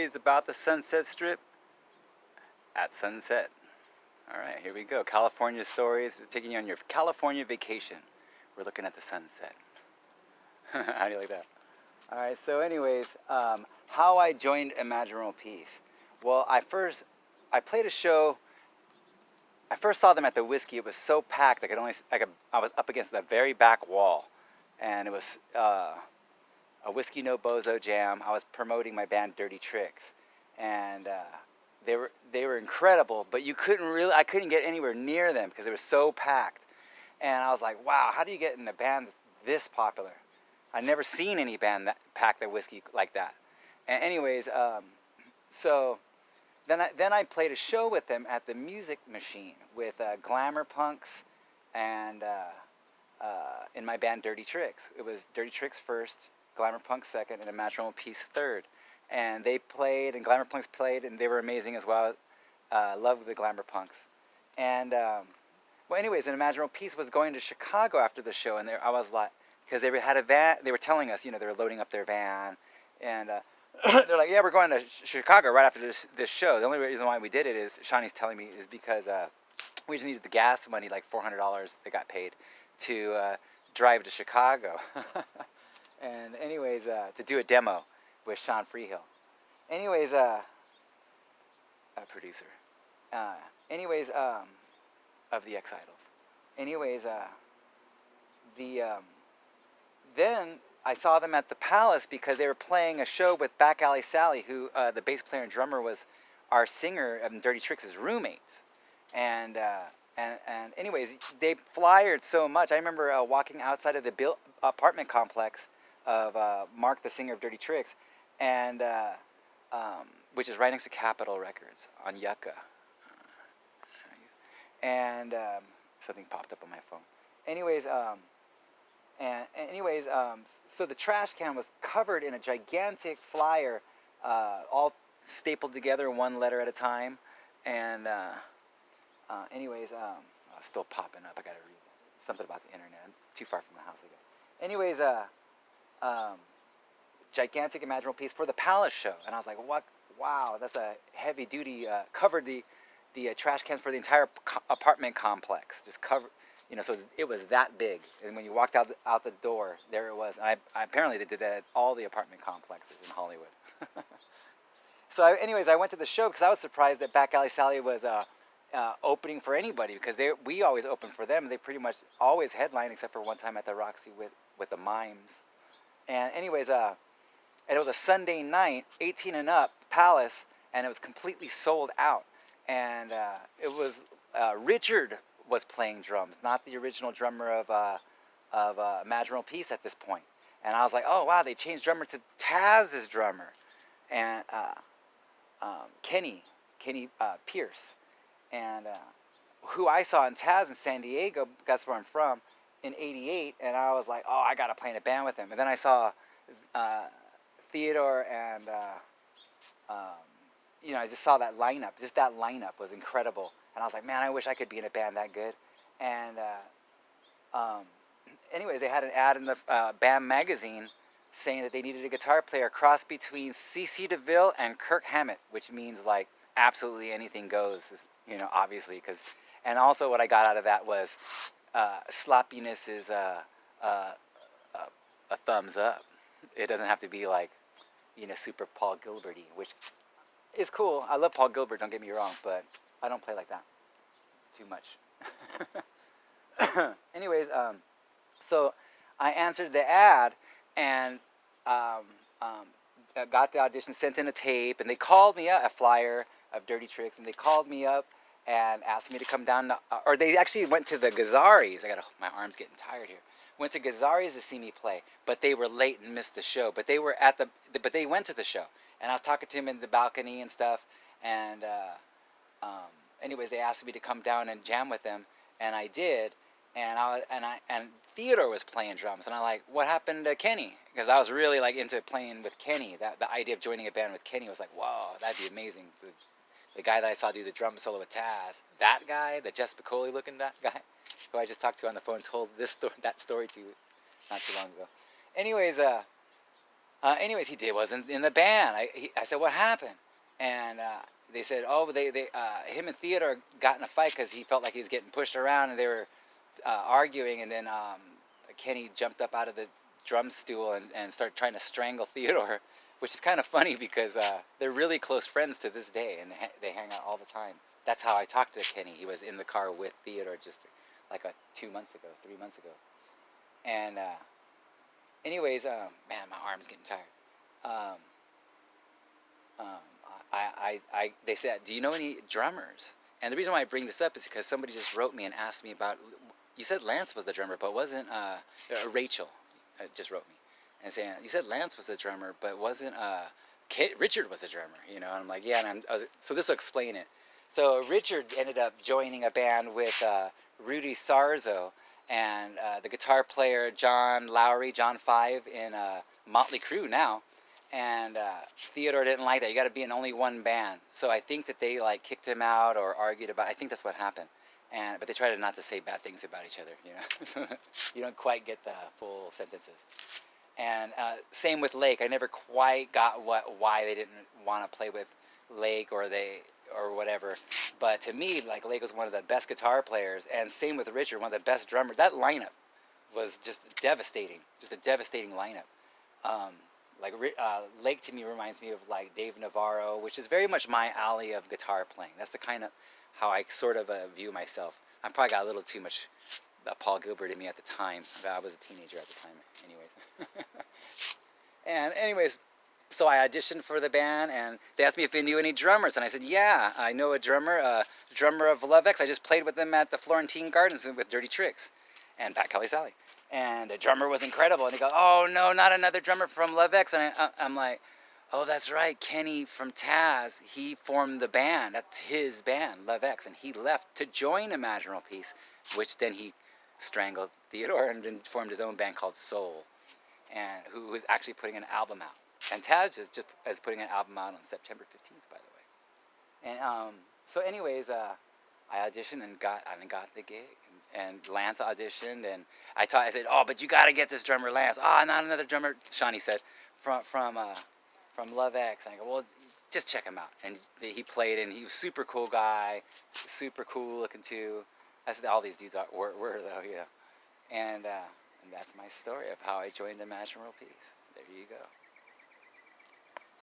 stories about the Sunset Strip at sunset. All right, here we go. California stories, taking you on your California vacation. We're looking at the sunset. How do you like that? All right, so anyways, how I joined Imagine World Peace. Well, I played a show. I first saw them at the Whiskey. It was so packed I was up against the very back wall, and it was a Whiskey No Bozo jam. I was promoting my band Dirty Tricks, and they were incredible. But I couldn't get anywhere near them because they were so packed. And I was like, wow, how do you get in a band that's this popular? I'd never seen any band that packed their whiskey like that. And anyways, so then I played a show with them at the Music Machine with Glamour Punks and in my band Dirty Tricks. It was Dirty Tricks first, Glamour Punks second, and Imagine World Peace third. And they played, and Glamour Punks played, and they were amazing as well. Loved the Glamour Punks. And well, anyways, and Imagine World Peace was going to Chicago after the show, and I was like, because they had a van. They were telling us, they were loading up their van, and they're like, yeah, we're going to Chicago right after this show. The only reason why we did it is, Shawnee's telling me, is because we just needed the gas money, like $400 they got paid to drive to Chicago. And anyways, to do a demo with Sean Freehill. Anyways, a producer. Anyways, of the X-Idols. Anyways, then I saw them at the Palace because they were playing a show with Back Alley Sally, who the bass player and drummer was our singer of Dirty Tricks' roommates. And anyways, they flyered so much. I remember walking outside of the apartment complex of Mark, the singer of Dirty Tricks, and which is right next to Capitol Records on Yucca. And something popped up on my phone. Anyways, so the trash can was covered in a gigantic flyer, all stapled together one letter at a time. And anyways, it's still popping up. I gotta read something about the internet. I'm too far from the house, I guess. Anyways, gigantic Imagine World Peace for the Palace show. And I was like, what? Wow, that's a heavy duty, covered the trash cans for the entire apartment complex. Just covered. So it was that big. And when you walked out the door, there it was. And apparently they did that at all the apartment complexes in Hollywood. So anyways, I went to the show because I was surprised that Back Alley Sally was opening for anybody, because we always open for them. They pretty much always headline, except for one time at the Roxy with the Mimes. And anyways, and it was a Sunday night, 18 and up, Palace, and it was completely sold out. And it was Richard was playing drums, not the original drummer of Imagine World Peace at this point. And I was like, oh wow, they changed drummer to Taz's drummer, and Kenny Pierce, and who I saw in Taz in San Diego. That's where I'm from, in '88, and I was like, oh, I gotta play in a band with him. And then I saw Theodore and I just saw that lineup. Just that lineup was incredible. And I was like, man, I wish I could be in a band that good. And anyways, they had an ad in the BAM magazine saying that they needed a guitar player cross between CeCe DeVille and Kirk Hammett, which means like absolutely anything goes, obviously. And also what I got out of that was sloppiness is a thumbs up. It doesn't have to be like, super Paul Gilbert-y, which is cool. I love Paul Gilbert, don't get me wrong, but I don't play like that too much. Anyways, so I answered the ad and got the audition, sent in a tape, and they called me up, a flyer of Dirty Tricks, and they called me up and asked me to come down, or they actually went to the Gazaris. My arm's getting tired here. Went to Gazaris to see me play, but they were late and missed the show. But they went to the show, and I was talking to him in the balcony and stuff. And anyways, they asked me to come down and jam with them, and I did. And Theodore was playing drums, and I'm like, what happened to Kenny? Because I was really like into playing with Kenny. The idea of joining a band with Kenny was like, whoa, that'd be amazing. The guy that I saw do the drum solo with Taz, that guy, the Jess Piccoli looking guy, who I just talked to on the phone, told that story to you not too long ago. Anyways, Anyways, he wasn't in the band. I said, what happened? And they said, oh, him and Theodore got in a fight because he felt like he was getting pushed around, and they were arguing, and then Kenny jumped up out of the drum stool and started trying to strangle Theodore, which is kind of funny because they're really close friends to this day, and they hang out all the time. That's how I talked to Kenny. He was in the car with Theodore just like 2 months ago, 3 months ago. And anyways, man, my arm's getting tired. Um, they said, do you know any drummers? And the reason why I bring this up is because somebody just wrote me and asked me about, you said Lance was the drummer, but wasn't, Rachel just wrote me and saying, you said Lance was the drummer, but wasn't, Richard was a drummer, you know? And I'm like, yeah, and so this will explain it. So Richard ended up joining a band with Rudy Sarzo and the guitar player John Lowry, John Five in Motley Crue now. And Theodore didn't like that. You got to be in only one band. So I think that they like kicked him out or argued about. I think that's what happened. But they tried not to say bad things about each other. You know, you don't quite get the full sentences. And same with Lake. I never quite got why they didn't want to play with Lake or whatever. But to me, like Lake was one of the best guitar players, and same with Richard, one of the best drummers. That lineup was just devastating. Just a devastating lineup. Lake to me reminds me of like Dave Navarro, which is very much my alley of guitar playing. That's the kind of how I sort of view myself. I probably got a little too much Paul Gilbert in me at the time. I was a teenager at the time, anyways. And anyways, so I auditioned for the band, and they asked me if I knew any drummers, and I said, yeah, I know a drummer of Love X. I just played with them at the Florentine Gardens with Dirty Tricks and Pat Kelly Sally. And the drummer was incredible. And they go, oh, no, not another drummer from Love X. And I'm like, oh, that's right. Kenny from Taz, he formed the band. That's his band, Love X. And he left to join Imaginal Peace, which then he strangled Theodore and then formed his own band called Soul, and who is actually putting an album out. And Taz is putting an album out on September 15th, by the way. And so anyways, I auditioned and got the gig. And Lance auditioned, and I said, oh, but you got to get this drummer, Lance. Ah, oh, not another drummer, Shawnee said, from Love X. And I go, well, just check him out. And he played, and he was a super cool guy, super cool looking too. I said, all these dudes were though, you know. And that's my story of how I joined Imaginal Peace. There you go.